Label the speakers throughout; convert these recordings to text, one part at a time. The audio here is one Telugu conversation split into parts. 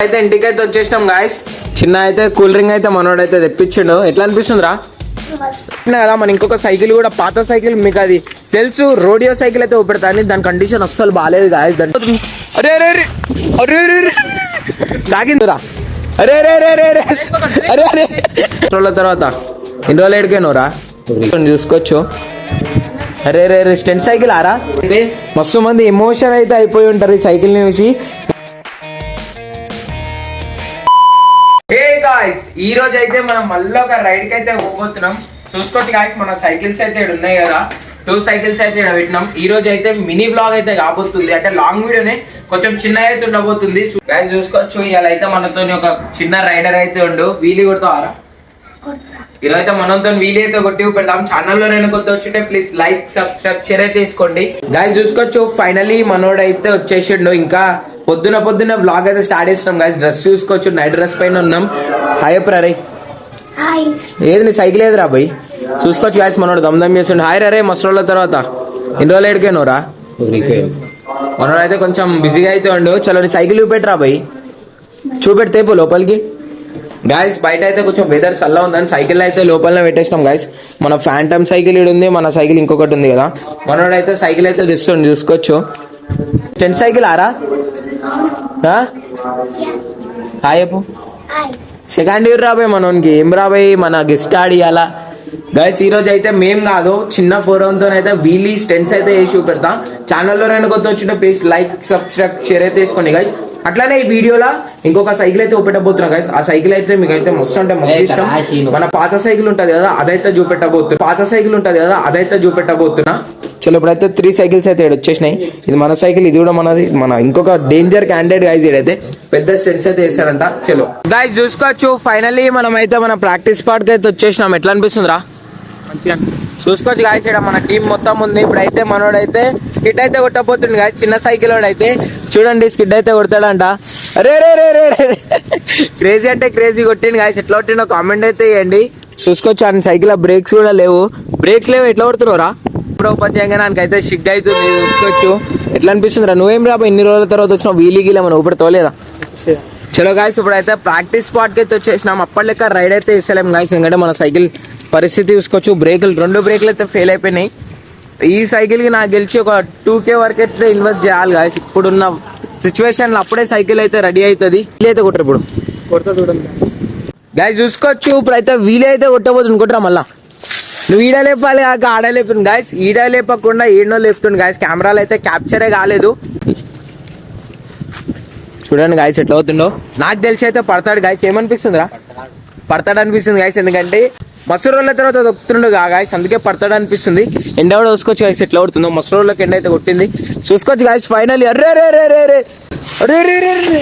Speaker 1: అయితే ఇంటికైతే వచ్చేసినాం గాయస్. చిన్న అయితే కూల్ డ్రింక్ అయితే మనోడైతే తెప్పించిండు. ఎట్లా అనిపిస్తుందిరా కదా? మన ఇంకొక సైకిల్ కూడా పాత సైకిల్, మీకు అది తెలుసు, రోడియో సైకిల్ అయితే ఊపెడతాను. దాని కండిషన్ అస్సలు బాగాలేదు గాయస్. దాని అరే అరే అరే అరే అరే తాగిందిరా. అరే అరే అరే అరే అరే అరే రోజుల తర్వాత ఎన్ని రోజులు ఎడిపోయినవురా చూసుకోవచ్చు. అరే రే రే స్టెంట్ సైకిల్ ఆరా. మస్తు మంది ఎమోషన్ అయితే అయిపోయి ఉంటారు ఈ సైకిల్ చూసి. గాయ్స్ ఈ రోజు అయితే మనం మళ్ళీ ఒక రైడ్ కి అయితే పోతున్నాం. చూసుకోవచ్చు గాయ్స్, మన సైకిల్స్ అయితే ఇక్కడ ఉన్నాయి కదా, 2 సైకిల్స్ అయితే ఇక్కడ పెట్టినాం. ఈ రోజు అయితే మినీ బ్లాగ్ అయితే కాబోతుంది, అంటే లాంగ్ వీడియోనే, కొంచెం చిన్న అయితే ఉండబోతుంది. గాయ్స్ చూసుకోవచ్చు, ఇవాళ అయితే మనతో ఒక చిన్న రైడర్ అయితే ఉండు. వీలీ కొడతావారా? ఈరోజు అయితే మనతో వీలీ అయితే కొట్టి పెడతాం. ఛానల్లో నేను కొత్త వచ్చింటే ప్లీజ్ లైక్ సబ్స్క్రైబ్ షేర్ అయితే తీసుకోండి. గాయ్స్ చూసుకోవచ్చు, ఫైనలీ మనోడు అయితే వచ్చేసిండు. ఇంకా పొద్దున బ్లాగ్ అయితే స్టార్ట్ చేస్తున్నాం గాయ్స్. డ్రెస్ చూసుకోవచ్చు, నైట్ డ్రెస్ పైన ఉన్నాం. హాయ్ రే. ఏది నీ సైకిల్ ఏది రా బై? చూసుకోవచ్చు గాయ్స్, మనోడు దమ్దమ్ చేస్తుండే. హాయ్ రే మస్తు రోజుల తర్వాత. ఎన్ని రోజులు ఎడిపోయినవురా? మనోడు అయితే కొంచెం బిజీగా అయితే ఉండు. చలో నీ సైకిల్ చూపెట్టరా బై, చూపెడితే పో లోపలికి. గాయస్ బయట అయితే కొంచెం వెదర్ చల్లగా ఉందని సైకిల్ అయితే లోపలనే పెట్టేసినాం గాయస్. మన ఫ్యాంటమ్ సైకిల్ ఇది ఉంది, మన సైకిల్ ఇంకొకటి ఉంది కదా. మనోడు అయితే సైకిల్ అయితే తెస్తుండే చూసుకోవచ్చు. 10 సైకిల్ ఆరా. హాయ్ చెప్పు. సెకండ్ ఇయర్ రాబోయ్ మనోనికి. ఏం రాబోయ్ మన గెస్ట్ ఆడియాలా గైస్. ఈ రోజు అయితే మేము కాదు, చిన్న ఫోరంతో అయితే వీలీ స్టెంట్స్ అయితే వేసి చూపెడతాం. ఛానల్లో రెండు కొత్త వచ్చిన ప్లీజ్ లైక్ సబ్స్క్రైబ్ షేర్ అయితే తీసుకోండి గైస్. అట్లానే ఈ వీడియోలో ఇంకొక సైకిల్ అయితే చూపెట్టబోతున్నా గైస్. ఆ సైకిల్ అయితే మీకు అయితే మస్తు అంటే మస్తు ఇష్టం. మన పాత సైకిల్ ఉంటది కదా, అదైతే చూపెట్టబోతున్నా. చలో ఇప్పుడైతే 3 సైకిల్స్ అయితే వచ్చేసినాయి. ఇది మన సైకిల్, ఇది కూడా మనది. మన ఇంకొక డేంజర్ క్యాండిడేట్ గైస్ ఇదైతే పెద్ద స్టెంట్స్ అయితే వేస్తారంట. చలో గైస్ చూసుకోవచ్చు, ఫైనల్లీ మనం అయితే మన ప్రాక్టీస్ స్పాట్ కి అయితే వచ్చేసినాం. ఎట్లా అనిపిస్తుందిరా? మంచిగా చూసుకోవచ్చు గాయస్, ఇక్కడ మన టీం మొత్తం ఉంది. ఇప్పుడైతే మనోడైతే స్కిడ్ అయితే కొట్టబోతుంది గాయస్. చిన్న సైకిల్ అయితే చూడండి స్కిడ్ అయితే కొడతాడంట. అరే రే రే రే రే క్రేజీ అంటే క్రేజీ కొట్టింది గాయస్. ఎట్లా కొట్టిండో కామెంట్ అయితే ఇవ్వండి. చూసుకోవచ్చు ఆ సైకిల్ బ్రేక్స్ కూడా లేవు. బ్రేక్స్ లేవు, ఎట్లా కొడుతున్నారా? ఇప్పుడు ఉపాధ్యాయంగా నాకైతే షిగ్ అవుతుంది. చూసుకోవచ్చు ఎట్లా అనిపిస్తుందిరా? నువ్వేం రాబో ఇన్ని రోజుల తర్వాత వచ్చినావు, వీలీ గీలే మనం ఊపిడతోలేదా? చలో గాయస్ ఇప్పుడైతే ప్రాక్టీస్ స్పాట్ కి అయితే వచ్చేసినాం. అప్పటి లెక్క రైడ్ అయితే వేసలేం గాయస్, ఎందుకంటే మన సైకిల్ పరిస్థితి చూసుకోవచ్చు. బ్రేకులు 2 బ్రేకులు అయితే ఫెయిల్ అయిపోయినాయి. ఈ సైకిల్ కి నాకు గెలిచి ఒక 2K వరకు అయితే ఇన్వెస్ట్ చేయాలి గాయస్. ఇప్పుడున్న సిచ్యువేషన్ లో అప్పుడే సైకిల్ అయితే రెడీ అవుతుంది. వీలీ అయితే కొట్టరు ఇప్పుడు కొడతా చూడండి గాయస్. చూసుకోవచ్చు ఇప్పుడైతే వీలీ అయితే కొట్టబోతుంది. కొట్టరా మళ్ళా నువ్వు ఈడ లేపాలి కాక ఆడ లేపుతుంది గాయస్. ఈడ లేపకుండా ఈడనో లేపుతుంది గాయస్. కెమెరాలు అయితే క్యాప్చరే కాలేదు. చూడండి గాయస్ ఎట్లా అవుతుండో. నాకు తెలిసి అయితే పడతాడు గాయస్. ఏమనిపిస్తుందిరా? పడతాడు అనిపిస్తుంది గాయస్, ఎందుకంటే మస్తు రోజుల తర్వాత దొక్కుతుండు గాయస్, అందుకే పడతాడు అనిపిస్తుంది. ఎండ కూడా చూసుకోవచ్చు గాయస్ ఎట్లా కొడుతుందో. మస్తు రోజులకి ఎండ అయితే కొట్టింది. చూసుకోవచ్చు గాయస్ ఫైనల్. అరే రే రే రే రే అరే రే రే రే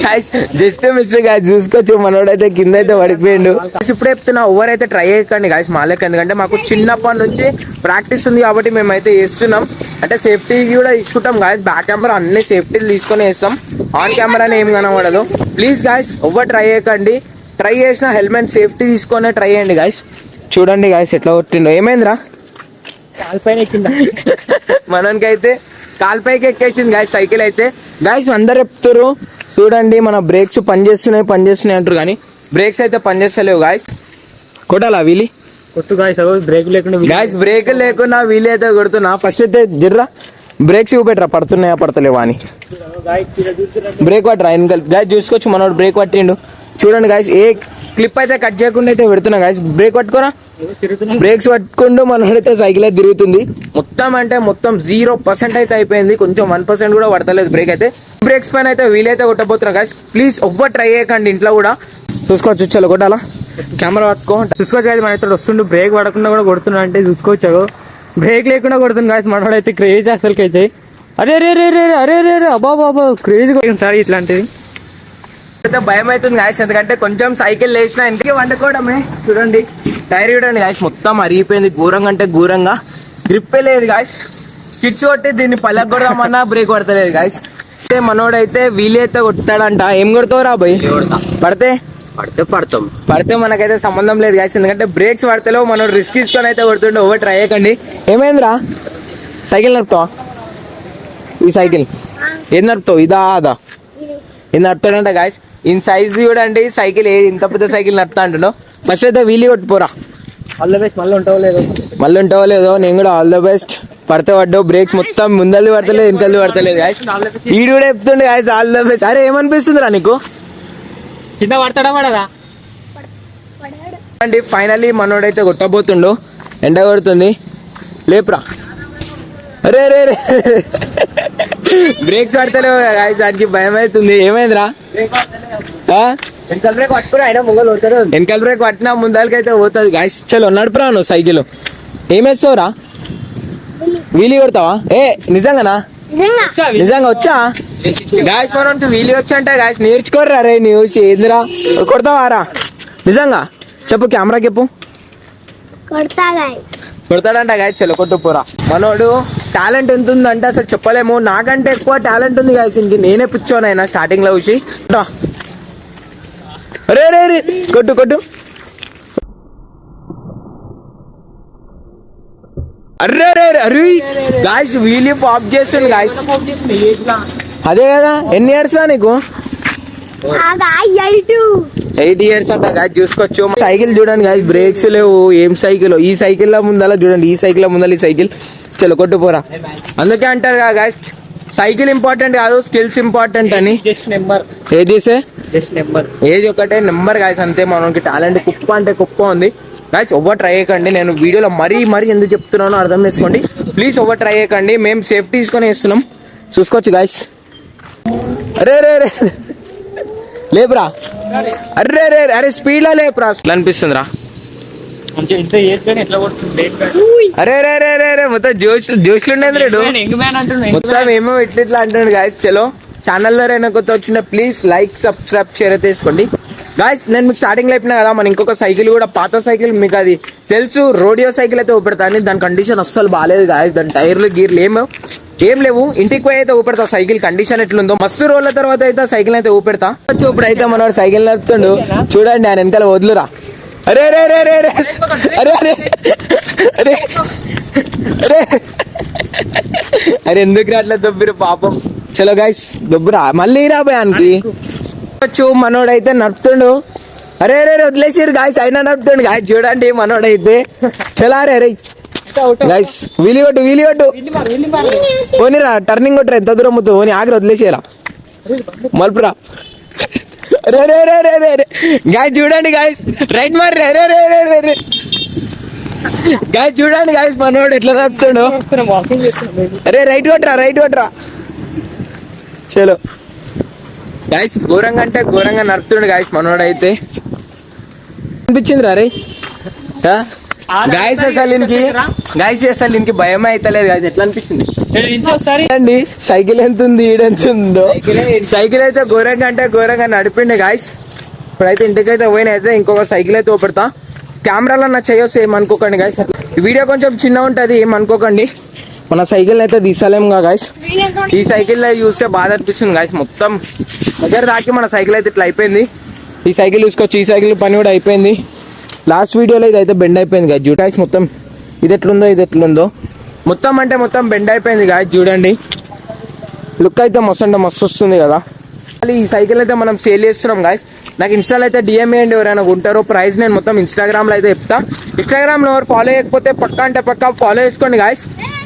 Speaker 1: గాయస్ జస్ట్ మిస్ గాయస్. చూసుకోవచ్చు మనోడైతే కింద అయితే పడిపోయిండు. ఇప్పుడు చెప్తున్నా ఎవరైతే ట్రై చేయకండి గాయస్ మాలకి, ఎందుకంటే మాకు చిన్నప్పటి నుంచి ప్రాక్టీస్ ఉంది కాబట్టి మేమైతే వేస్తున్నాం. అంటే సేఫ్టీ కూడా తీసుకుంటాం గాయస్. బ్యాక్ కెమెరా అన్ని సేఫ్టీలు తీసుకొని వేస్తాం. ఆన్ కెమెరానే ఏం కనబడదు. ప్లీజ్ గాయస్ ఎవరు ట్రై చేయకండి. ట్రై చేసిన హెల్మెట్ సేఫ్టీ తీసుకొని ట్రై చేయండి గాయస్. చూడండి గాయస్ ఎట్లా కొట్టిండో. ఏమైందిరా? కాల్పైన ఎక్కిందా? మనకైతే కాల్పైకి ఎక్కేసింది గాయస్ సైకిల్ అయితే. గాయస్ అందరు చెప్తారు చూడండి మన బ్రేక్స్ పనిచేస్తున్నాయి అంటారు, కానీ బ్రేక్స్ అయితే పనిచేస్తలేవు గాయస్. కొట్టాలా వీలీ? కొట్టు గాయస్. బ్రేక్ లేకుండా గాయస్, బ్రేక్ లేకుండా వీలీ అయితే కొడుతున్నా. ఫస్ట్ అయితే జిర్రా బ్రేక్స్ చూపెట్టరా పడుతున్నాయా పడతలేవా అని. బ్రేక్ పట్టరా వెనకాల గాయస్. చూసుకోవచ్చు మనోడు బ్రేక్ పట్టిండు. చూడండి గాయస్, ఏ క్లిప్ అయితే కట్ చేయకుండా అయితే పెడుతున్నా గాయస్. బ్రేక్ పట్టుకోరా, బ్రేక్స్ పట్టుకుంటూ మనోడైతే సైకిల్ అయితే తిరుగుతుంది. మొత్తం అంటే మొత్తం 0% అయితే అయిపోయింది. కొంచెం 1% కూడా పడతలేదు బ్రేక్ అయితే. బ్రేక్స్ పైన అయితే వీలైతే కొట్టబోతున్నా గాయస్. ప్లీజ్ ఎవ్వరు ట్రై చేయకండి ఇంట్లో కూడా. చూసుకోవచ్చు చలో కొట్టాలా. కెమెరా పట్టుకో. చూసుకోవచ్చు గాయస్ మన అయితే వస్తుండు. బ్రేక్ పడకుండా కూడా కొడుతున్నా అంటే చూసుకోవచ్చు. బ్రేక్ లేకుండా కొడుతుంది గాయస్. మనోడైతే క్రేజీ అసలుకైతే. అరే రే రే రే అరే రే రే అబ్బా బాబా క్రేజీ సార్ ఇట్లాంటిది. అయితే భయం అవుతుంది గాయస్, ఎందుకంటే కొంచెం సైకిల్ లేచిన ఇంటికి వండుకోవడమే. చూడండి టైర్ చూడండి గాయస్, మొత్తం అరిగిపోయింది. ఘోరంగా అంటే ఘోరంగా. గ్రిప్పే లేదు గాయస్. స్కిట్స్ కొట్టి దీన్ని పల్లెకి కొడదామన్నా బ్రేక్ పడతలేదు గాయస్. అయితే మనోడైతే వీలీ అయితే కొడతాడంట. ఏం కొడతావు రా భయ్? పడితే మనకైతే సంబంధం లేదు గాయస్, ఎందుకంటే బ్రేక్స్ పడతలేవు. మనోడు రిస్క్ తీసుకొని అయితే కొడుతుండే. ఓవర్ ట్రై చేయకండి. ఏమైందిరా? సైకిల్ నడుపుతావా? ఈ సైకిల్ ఏం నడుపుతావు? ఇదా అదా? ఇది నడుపుతాడంట గాయస్. ఇన్ సైజ్ చూడండి సైకిల్ ఇంత పెద్ద సైకిల్ నడుపుతా అంటున్నావు. ఫస్ట్ అయితే వీలు కొట్టుపోరా.
Speaker 2: All the best. మళ్ళీ ఉంటావో లేదో.
Speaker 1: నేను కూడా ఆల్ ద బెస్ట్. పడితే పడ్డావు. బ్రేక్స్ మొత్తం ముందల్ది పడతలేదు వెనకల్ది పడతలేదు గాయస్. ఈడు కూడా చెప్తుండే గాయస్ ఆల్ ద బెస్ట్. అరే ఏమనిపిస్తుందిరా నీకు?
Speaker 2: కింద పడతాడా పడదా
Speaker 1: అండి ఫైనల్లీ మనోడైతే కొట్టబోతుండు. ఎండ కొడుతుంది. లేపురా. అరే రే రే బ్రేక్స్ పడతలేవు గాయస్. దానికి భయం అవుతుంది. ఏమైందిరా?
Speaker 2: వెనకాల బ్రేక్ పట్టుకుని అయినా ముంగలు కొడతారు.
Speaker 1: వెనకాల బ్రేక్ పట్టినా ముందలకైతే పోతుంది గాయస్. చలో నడుపురా నువ్వు సైకిల్. ఏమేస్తావురా? వీలీ కొడతావా? ఏ నిజంగానా? నిజంగా వచ్చా గాయస్? మనం వీలీ వచ్చా అంటే గాయస్ నేర్చుకోర్రా. రే న్యూస్ ఏందిరా కొడతావారా? నిజంగా చెప్పు, కెమెరా చెప్పు. కొడతాడంట గాయస్. చలో కొట్టు పోరా. మనోడు టాలెంట్ ఎంత ఉందంటే అసలు చెప్పలేము. నాకంటే ఎక్కువ టాలెంట్ ఉంది గాయస్. ఇంక నేనే పిచ్చోనైనా స్టార్టింగ్ లో చూసి. అరే రే రే కొట్టు కొట్టు. అర్రే రే అరే గాయస్ వీలీ పాప్ చేస్తుంది గాయస్. అదే కదా. ఎన్ని ఇయర్స్ రా నీకు? 8 years అంట గాయస్. చూసుకోవచ్చు. సైకిల్ చూడండి గాయస్. బ్రేక్స్ లేవు. ఏం సైకిల్? ఈ సైకిల్ లో ముందల చూడండి. ఈ సైకిల్ లో ముందల ఈ సైకిల్. చలో కొట్టు పోరా. అందుకే అంటారు కదా గాయస్ సైకిల్ ఇంపార్టెంట్ కాదు స్కిల్స్ ఇంపార్టెంట్ అని. ఏది ఏజ్ ఒకటే నెంబర్ గాయస్. అంతే. మనకి టాలెంట్ కుప్ప అంటే కుప్ప ఉంది గాయస్. ఓవర్ ట్రై చేయకండి. నేను వీడియోలో మరీ ఎందుకు చెప్తున్నానో అర్థం చేసుకోండి ప్లీజ్. ఓవర్ ట్రై చేయకండి. మేము సేఫ్టీ తీసుకొని వేస్తున్నాం. చూసుకోవచ్చు గాయస్. అరే రే రే లేపురా. అర్రే రే అరే స్పీడ్ లో లేపురా. ఎట్లా అనిపిస్తుందిరా? అరే రే రే రే రే మొత్తం జోష్లు ఉండేది రేడు. మొత్తం ఏమో ఇట్లా అంటున్నాడు గాయస్. చలో ఛానల్లో అయినా కొత్త వచ్చిన ప్లీజ్ లైక్ సబ్స్క్రైబ్ షేర్ అయితే వేసుకోండి గాయస్. నేను మీకు స్టార్టింగ్ లో చెప్పినా కదా మన ఇంకొక సైకిల్ కూడా పాత సైకిల్ మీకు అది తెలుసు. రోడియో సైకిల్ అయితే ఊపెడతాను. దాని కండిషన్ అస్సలు బాగాలేదు గాయస్. దాని టైర్లు గీర్లు ఏం లేవు. ఇంటికి పోయి అయితే ఊపెడతా. సైకిల్ కండిషన్ ఎట్లుందో మస్తు రోజుల తర్వాత అయితే సైకిల్ అయితే ఊపెడతా. ఇప్పుడు అయితే మనవాడు సైకిల్ నడుపుతుండు చూడండి. ఆయన వెనకాల వదులురా. అరే రే రే రే రే అరే అరే అరే అరే అరే ఎందుకు అట్లా దొబ్బిరు పాపం. చలో గాయస్ దొబ్బురా. మళ్ళీ రాబోయానికి మనోడైతే నడుపుతుండు. అరే రే వదిలేసారు గాయస్. అయినా నడుపుతుండు గాయస్. చూడండి మనోడైతే. చలా రే రే గైస్ వీలి కొట్టు పోనీరా. టర్నింగ్ కొట్టరా. ఎంత దూరం అవుతుంది పోనీ. ఆగ్ర వదిలేసేరా మలుపురా. రే రే రే రే రే గాయస్ చూడండి గాయస్. రైట్ మరి రే రే రే రే రే గాయస్ చూడండి గాయస్ మనోడు ఎట్లా నడుపుతాడు. అరే రైట్ కొట్టరా. చలో గాయస్ ఘోరంగా అంటే ఘోరంగా నడుపుతుండు గాయస్ మనోడు అయితే. అనిపించిందిరా రే గాయస్. అసలు ఇంకి భయం అయితలేదు గాయస్. ఎట్లా అనిపిస్తుంది అండి? సైకిల్ ఎంత ఉంది ఈడెంత ఉందో. సైకిల్ అయితే ఘోరంగా అంటే ఘోరంగా నడిపిండే గాయస్. ఇప్పుడైతే ఇంటికైతే పోయిన అయితే ఇంకొక సైకిల్ అయితే ఊపెడతా. కెమెరాలో నా చేయొచ్చు ఏమనుకోకండి గాయస్. ఈ వీడియో కొంచెం చిన్న ఉంటది ఏమనుకోకండి. మన సైకిల్ అయితే తీసలేముగా గాయస్. ఈ సైకిల్ చూస్తే బాధ అనిపిస్తుంది గాయస్. మొత్తం దగ్గర దాకి మన సైకిల్ అయితే ఇట్లా అయిపోయింది. ఈ సైకిల్ చూసుకోవచ్చు. ఈ సైకిల్ పని కూడా అయిపోయింది. లాస్ట్ వీడియోలో ఇదైతే బెండ్ అయిపోయింది గాయస్. జూటాయిస్ మొత్తం ఇది ఎట్లుందో మొత్తం అంటే మొత్తం బెండ్ అయిపోయింది గాయస్. చూడండి లుక్ అయితే మస్తు వస్తుంది కదా. ఈ సైకిల్ అయితే మనం సేల్ చేస్తున్నాం గాయస్. నాకు ఇన్స్టాలో అయితే డిఎం చేయండి ఎవరైనా ఉంటారో. ప్రైస్ నేను మొత్తం ఇన్స్టాగ్రామ్ లో అయితే చెప్తా. ఇన్స్టాగ్రామ్ లో ఎవరు ఫాలో చేయకపోతే పక్కా అంటే పక్కా ఫాలో చేసుకోండి గాయస్.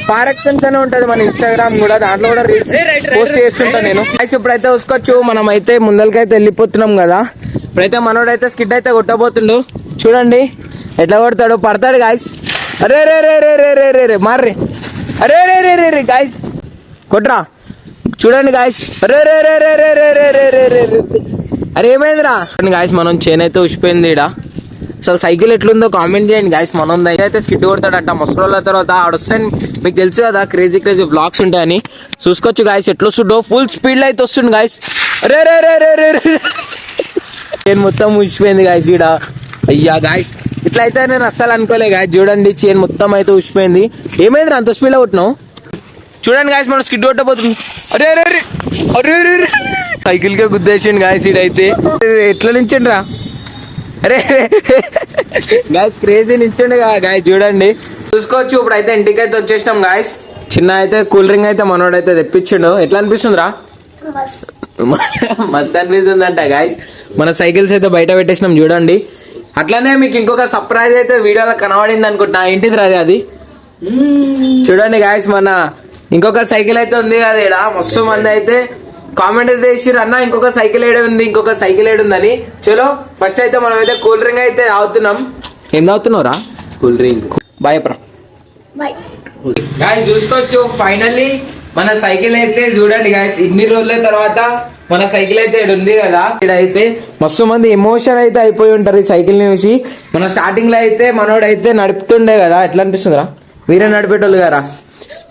Speaker 1: ఫార్ ఎక్స్పెన్స్ అనే ఉంటది మన ఇన్స్టాగ్రామ్ కూడా. దాంట్లో కూడా రీల్స్ పోస్ట్ చేస్తుంటా నేను గాయస్. ఇప్పుడైతే చూసుకోవచ్చు మనం అయితే ముందలకైతే వెళ్ళిపోతున్నాం కదా. ఇప్పుడైతే మనోడైతే స్కిడ్ అయితే కొట్టబోతుండు. చూడండి ఎట్లా కొడతాడు. పడతాడు గాయస్. అరే రే రే రే రే రే రే రే మార్రే. అరే రే రే రే రే గాయస్ కొట్రా. చూడండి గాయస్. అరే రే రే రే రే రే రే రే రే రే రే అరే ఏమైందిరా గాయస్. మనం చైన్ అయితే ఉసిపోయింది ఈడ. అసలు సైకిల్ ఎట్లుందో కామెంట్ చేయండి గాయస్. మనం అయితే స్కిడ్ కొడతాడంట మస్తు రోజుల తర్వాత. ఆడొస్తే మీకు తెలుసు కదా క్రేజీ బ్లాగ్స్ ఉంటాయని. చూసుకోవచ్చు గాయస్ ఎట్లా వస్తుండో. ఫుల్ స్పీడ్ లో అయితే వస్తుంది గాయస్. అరే రే రే రే రే రే చైన్ మొత్తం ఉసిపోయింది గాయస్ ఈడ. అయ్యా గాయస్ ఇట్లా అయితే నేను అస్సలు అనుకోలే గాయస్. చూడండి చైన్ మొత్తం అయితే ఉసిపోయింది. ఏమైంది అంత స్పీడ్ లో కొట్టినావు? చూడండి గాయస్ మనం స్కిడ్ కొట్టబోతుంది. అరే అరే అరే అరే అరే సైకిల్ కే గుద్దేసిండు గాయస్ ఈడైతే. ఎట్లా నించండి రా. అరే గాయస్ క్రేజీ నించండి గాయస్. చూడండి చూసుకోవచ్చు. ఇప్పుడు అయితే ఇంటికి అయితే వచ్చేసినాం గాయస్. చిన్న అయితే కూల్ డ్రింక్ అయితే మనోడైతే తెప్పించిండు. ఎట్లా అనిపిస్తుంది రా? మస్తు అనిపిస్తుందంట గాయస్. మన సైకిల్స్ అయితే బయట పెట్టేసినాం చూడండి. అట్లానే మీకు ఇంకొక సర్ప్రైజ్ అయితే వీడియోలో కనబడింది అనుకుంటున్నా. ఏంటిది రాది అది చూడండి గాయస్. మన ఇంకొక సైకిల్ అయితే ఉంది కదా ఈడ. మస్తు మంది అయితే కామెంట్ అయితే చేసిర్రు, అన్న ఇంకొక సైకిల్ ఏడు ఉంది, ఇంకొక సైకిల్ ఏడు ఉందని. చలో ఫస్ట్ అయితే మనం అయితే కూల్ డ్రింక్ అయితే తాగుతున్నాం. ఏం తాగుతున్నావురా?
Speaker 2: Cool drink.
Speaker 1: Bye bro. Guys చూసుకోవచ్చు ఫైనల్లీ మన సైకిల్ అయితే చూడండి గాయస్. ఇన్ని రోజుల తర్వాత మన సైకిల్ అయితే ఇక్కడ ఉంది కదా. ఇదైతే మస్తు మంది ఎమోషన్ అయితే అయిపోయి ఉంటారు ఈ సైకిల్ ని చూసి. మన స్టార్టింగ్ లో అయితే మనోడైతే నడుపుతుండే కదా, ఎట్లా అనిపిస్తుందిరా? వీరే నడిపేటోళ్ళు కదా.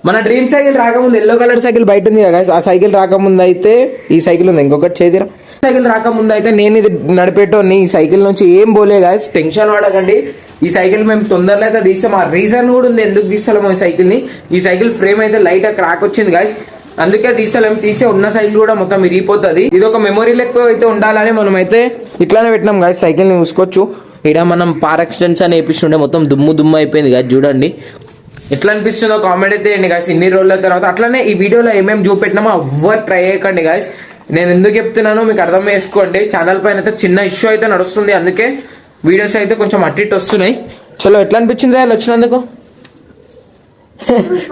Speaker 1: మన డ్రీమ్ సైకిల్ రాకముందు ఎల్లో కలర్ సైకిల్ బయట ఉంది కదా, ఆ సైకిల్ రాకముందు అయితే ఈ సైకిల్ ఉంది. ఇంకొకటి చేదిరా. సైకిల్ రాకముందు అయితే నేను ఇది నడిపేటోని. ఈ సైకిల్ నుంచి ఏం పోలే గాయస్, టెన్షన్ పడకండి. ఈ సైకిల్ మేము తొందరలో అయితే తీస్తాం. ఆ రీజన్ కూడా ఉంది ఎందుకు తీస్తాము ఈ సైకిల్ ని. ఈ సైకిల్ ఫ్రేమ్ అయితే లైట్ క్రాక్ వచ్చింది గాయస్, అందుకే తీసేలేం. తీసే ఉన్న సైకిల్ కూడా మొత్తం ఇరిగిపోతుంది. ఇది ఒక మెమొరీ లెక్క అయితే ఉండాలని మనం అయితే ఇట్లానే పెట్టినాం గాయస్. సైకిల్ ని చూసుకోవచ్చు. ఇక్కడ మనం పార్ యాక్సిడెంట్స్ అని వేపిస్తుండే, మొత్తం దుమ్ము అయిపోయింది గాయస్. చూడండి ఎట్లా అనిపిస్తుందో కామెంట్ అయితే చేయండి గాయస్. ఇన్ని రోజుల తర్వాత అట్లానే ఈ వీడియోలో ఏమేమి చూపెట్టినామో ఎవ్వరు ట్రై చేయకండి గాయస్. నేను ఎందుకు చెప్తున్నానో మీకు అర్థం చేసుకోండి. ఛానల్ పైన అయితే చిన్న ఇష్యూ అయితే నడుస్తుంది, అందుకే వీడియోస్ అయితే కొంచెం అటు ఇటు వస్తున్నాయి. చలో ఎట్లా అనిపించింది వాళ్ళు వచ్చినందుకు?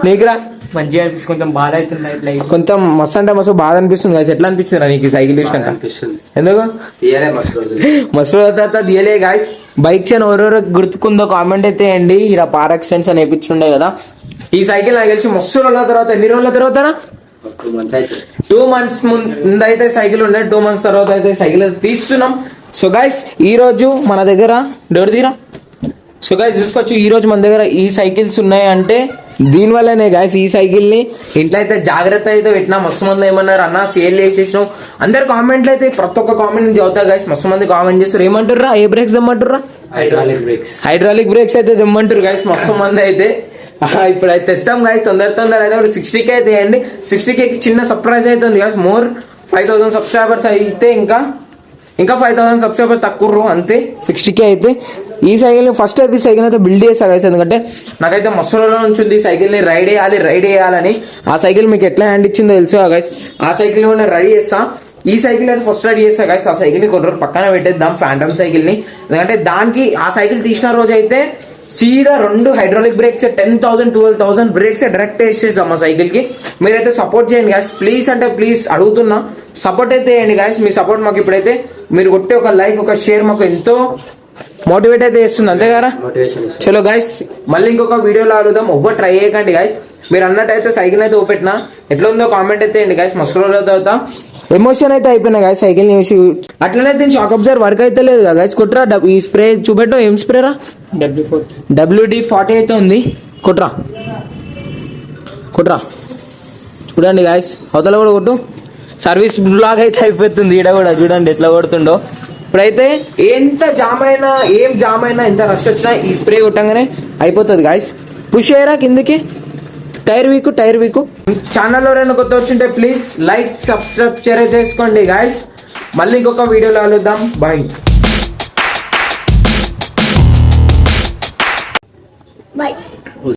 Speaker 1: నీకురా?
Speaker 2: మంచిగా అనిపిస్తుంది, కొంచెం బాధ అవుతుంది.
Speaker 1: కొంచెం మస్తు అంటే మస్తు బాధ అనిపిస్తుంది గాయస్. ఎట్లా అనిపించింది నీకు ఈ సైకిల్ చూసినాక? ఎందుకు
Speaker 2: తీయలే మస్తు రోజులు.
Speaker 1: మస్తు రోజుల తర్వాత తీయలే గాయస్. బైక్ చైన్ ఎవరెవరు గుర్తుకుందో కామెంట్ అయితే వేయండి. ఇలా పార్ యాక్సిడెంట్స్ అని వేయించుండే కదా. ఈ సైకిల్ నాకు తెలిసి మస్తు రోజుల తర్వాత, ఎన్ని రోజుల తర్వాత? 2 months ముందు అయితే సైకిల్ ఉండే, 2 months తర్వాత అయితే సైకిల్ తీస్తున్నాం. సో గైస్ ఈ రోజు మన దగ్గర డోర్ తీరా. సో గైస్ చూసుకోవచ్చు ఈ రోజు మన దగ్గర ఈ సైకిల్స్ ఉన్నాయి అంటే దీని వల్లనే గైస్. ఈ సైకిల్ ని ఇంట్లో అయితే జాగ్రత్త అయితే పెట్టినా. మస్తు మంది ఏమన్నారు, అన్న సేల్ చేసేసినాం. అందరు కామెంట్లు అయితే ప్రతి ఒక్క కామెంట్ చదువుతా గైస్. మస్తు మంది కామెంట్ చేస్తారు. ఏమంటారా? ఏ బ్రేక్స్ తెమ్మంటారా? హైడ్రాలిక్ బ్రేక్స్ అయితే తెమ్మంటారు గైస్ మస్తు మంది అయితే. ఇప్పుడు అయితే తెస్తాం గైస్ తొందర అయితే. 60K అయితే వేయండి. 60K చిన్న సర్ప్రైజ్ అయితే ఉంది గైస్. మోర్ 5000 సబ్స్క్రైబర్స్ అయితే ఇంకా 5000 సబ్స్క్రైబర్ తక్కువ అంతే. 60K అయితే ఈ సైకిల్ ఫస్ట్ అయితే ఈ సైకిల్ అయితే బిల్డ్ చేస్తా గైస్. ఎందుకంటే నాకైతే మస్తు రోజుల నుంచి ఉంది సైకిల్ ని రైడ్ చేయాలని. ఆ సైకిల్ మీకు ఎట్లా హ్యాండ్ ఇచ్చిందో తెలుసు గైస్. ఆ సైకిల్ నేను రెడీ చేస్తా. ఈ సైకిల్ అయితే ఫస్ట్ రెడీ చేస్తా గైస్. ఆ సైకిల్ ని కొన్ని రోజులు పక్కన పెట్టేద్దాం, ఫ్యాంటమ్ సైకిల్ ని. ఎందుకంటే దానికి ఆ సైకిల్ తీసిన రోజు అయితే సీదా 2 హైడ్రాలిక్ బ్రేక్స్ 10,000 12,000 బ్రేక్స్ డైరెక్ట్ వేసేద్దాం ఆ సైకిల్ కి. మీరైతే సపోర్ట్ చేయండి గాయస్ ప్లీజ్, అంటే ప్లీజ్ అడుగుతున్నా. సపోర్ట్ అయితే చేయండి గాయస్. మీ సపోర్ట్ మాకు ఇప్పుడైతే మీరు కొట్టే ఒక లైక్ ఒక షేర్ మాకు ఎంతో మోటివేట్ అయితే చేస్తుంది, అంతే కదా. చలో గాయస్ మళ్ళీ ఇంకొక వీడియోలో అడుగుదాం. ఎవ్వరు ట్రై చేయకండి గాయస్. మీరు అన్నట్టయితే సైకిల్ అయితే ఓపెట్టినా ఎట్లా ఉందో కామెంట్ అయితే చేయండి గాయస్. మస్తు రోజుల తర్వాత ఎమోషన్ అయితే అయిపోయినా గాయస్ సైకిల్ చూసి. అట్లనే దీని షాక్ అబ్జర్వర్ వర్క్ అయితే లేదు కదా గాయస్. కొట్రా ఈ స్ప్రే చూపెట్టు. ఏం స్ప్రేరా? WD-40 అయితే ఉంది. కొట్రా చూడండి గాయస్. అవతల కూడా కొట్టు. సర్వీస్ బ్లాగ్ అయితే అయిపోతుంది. ఈడ కూడా చూడండి ఎట్లా కొడుతుండో. ఇప్పుడైతే ఏం జామ్ అయినా ఎంత రష్ వచ్చినా ఈ స్ప్రే కొట్టంగానే అయిపోతుంది గాయస్. పుష్ అయ్యారా కిందికి. Tire weak. ఛానల్లో ఎవరైనా కొత్త వచ్చింటే ప్లీజ్ లైక్ సబ్స్క్రైబ్ షేర్ అయితే చేసుకోండి గాయస్. మళ్ళీ ఇంకొక వీడియోలో కలుద్దాం. బాయ్.